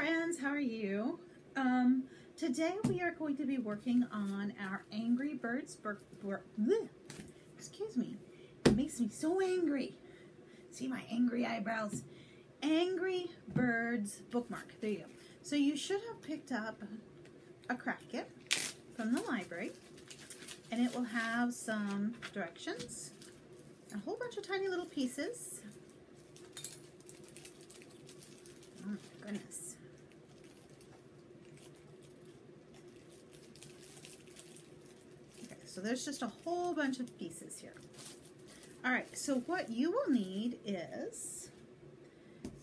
friends, how are you? Today we are going to be working on our Angry Birds excuse me, it makes me so angry. See my angry eyebrows? Angry Birds bookmark. There you go. So you should have picked up a craft kit from the library, and it will have some directions, a whole bunch of tiny little pieces. Oh my goodness. Okay, so there's just a whole bunch of pieces here. All right, so what you will need is,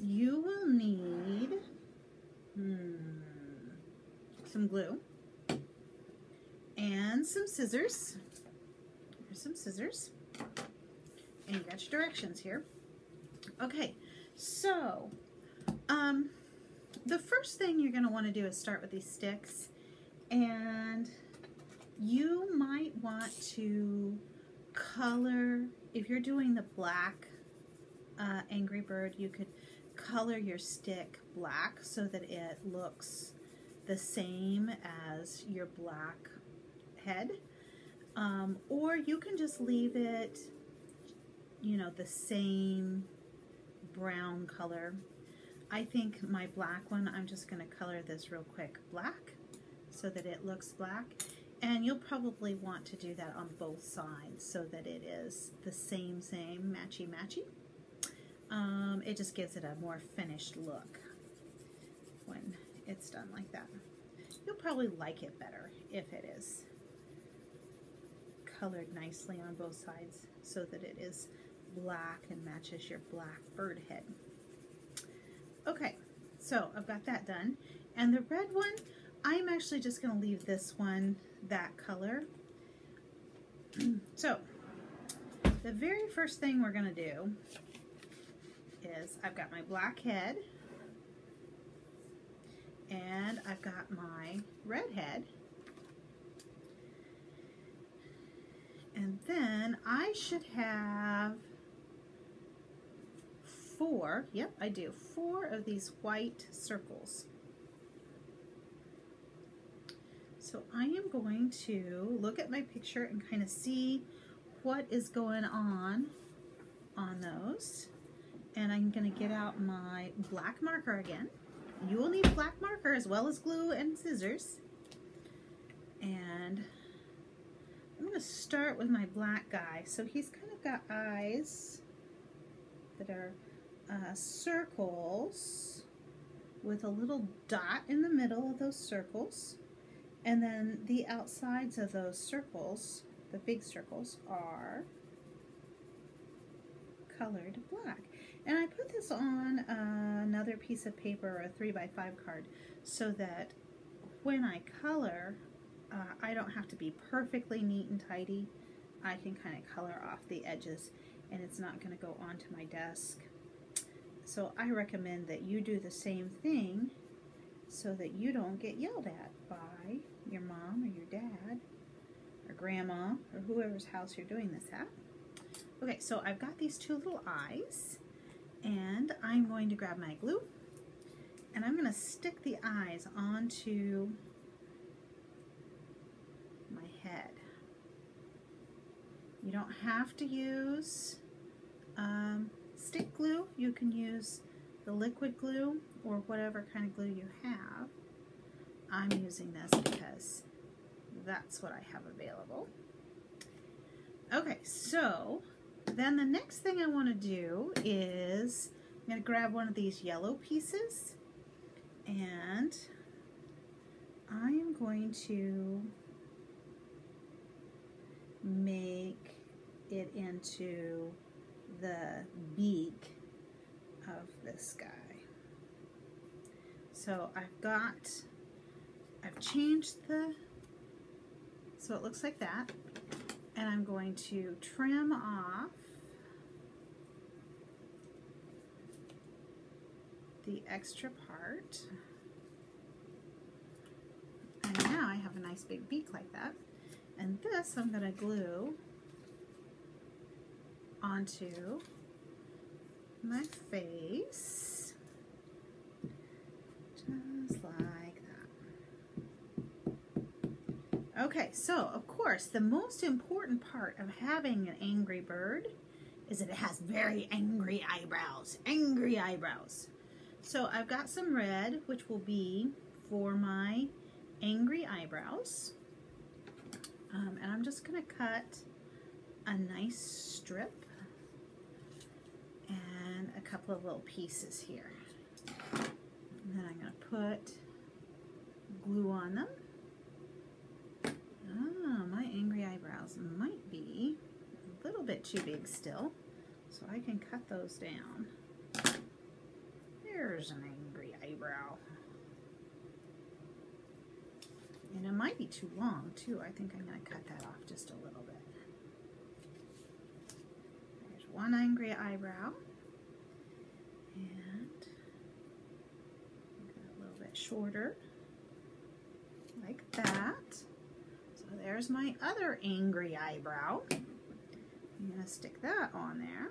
you will need some glue and some scissors. Here's some scissors. And you got your directions here. Okay, so the first thing you're going to want to do is start with these sticks, and you might want to color, if you're doing the black Angry Bird, you could color your stick black so that it looks the same as your black head, or you can just leave it, you know, the same brown color. I think my black one, I'm just going to color this real quick black so that it looks black, and you'll probably want to do that on both sides so that it is the same matchy. It just gives it a more finished look when it's done like that. You'll probably like it better if it is colored nicely on both sides so that it is black and matches your black bird head. Okay, so I've got that done. And the red one, I'm actually just going to leave this one that color. So the very first thing we're going to do is, I've got my black head and I've got my red head, and then I should have four, yep I do, 4 of these white circles. So I am going to look at my picture and kind of see what is going on those. And I'm going to get out my black marker again. You will need a black marker as well as glue and scissors. And I'm going to start with my black guy. So he's kind of got eyes that are circles with a little dot in the middle of those circles. And then the outsides of those circles, the big circles, are colored black. And I put this on another piece of paper, a 3x5 card, so that when I color, I don't have to be perfectly neat and tidy. I can kind of color off the edges, and it's not going to go onto my desk. So I recommend that you do the same thing so that you don't get yelled at by your mom or your dad or grandma or whoever's house you're doing this at. Okay, so I've got these 2 little eyes, and I'm going to grab my glue, and I'm going to stick the eyes onto my head. You don't have to use stick glue. You can use the liquid glue or whatever kind of glue you have. I'm using this because that's what I have available. Okay, so then the next thing I want to do is, I'm going to grab one of these yellow pieces, and I am going to make it into the beak of this guy. So I've changed so it looks like that, and I'm going to trim off the extra part, and now I have a nice big beak like that. And this I'm going to glue onto my face. Okay, so of course the most important part of having an angry bird is that it has very angry eyebrows. Angry eyebrows. So I've got some red, which will be for my angry eyebrows. And I'm just going to cut a nice strip and a couple of little pieces here. And then I'm going to put glue on them. Oh, my angry eyebrows might be a little bit too big still, so I can cut those down. There's an angry eyebrow. And it might be too long too. I think I'm going to cut that off just a little bit. There's one angry eyebrow. And a little bit shorter, like that. So there's my other angry eyebrow. I'm going to stick that on there.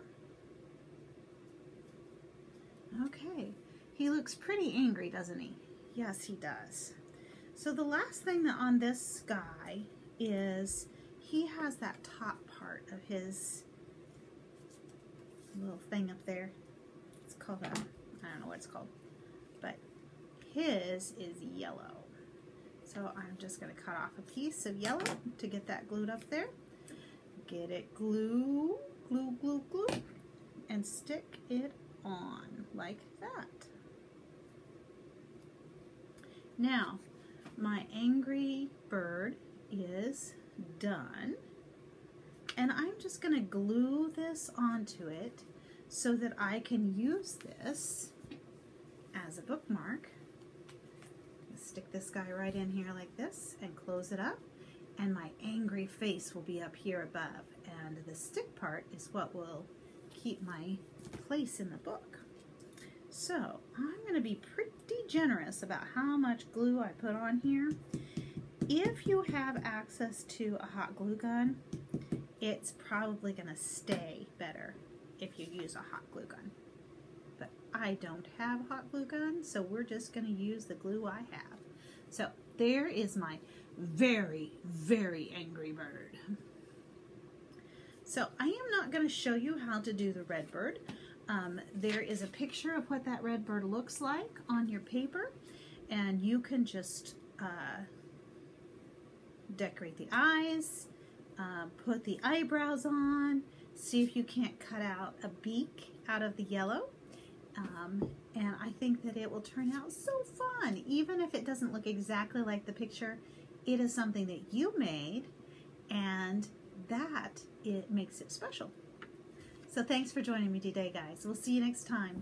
Okay, he looks pretty angry, doesn't he? Yes, he does. So the last thing that on this guy is he has that top part of his little thing up there. It's called a, I don't know what it's called, but his is yellow. So I'm just going to cut off a piece of yellow to get that glued up there. Get it glue, glue, glue, glue, and stick it on like that. Now, my angry bird is done, and I'm just going to glue this onto it so that I can use this as a bookmark. Stick this guy right in here like this and close it up, and my angry face will be up here above, and the stick part is what will keep my place in the book. So I'm going to be pretty generous about how much glue I put on here. If you have access to a hot glue gun, it's probably going to stay better if you use a hot glue gun. But I don't have a hot glue gun, so we're just going to use the glue I have. So there is my very, very angry bird. So I am not going to show you how to do the red bird. There is a picture of what that red bird looks like on your paper, and you can just decorate the eyes, put the eyebrows on, see if you can't cut out a beak out of the yellow, and I think that it will turn out so fun. Even if it doesn't look exactly like the picture, it is something that you made, and that it makes it special. So thanks for joining me today, guys. We'll see you next time.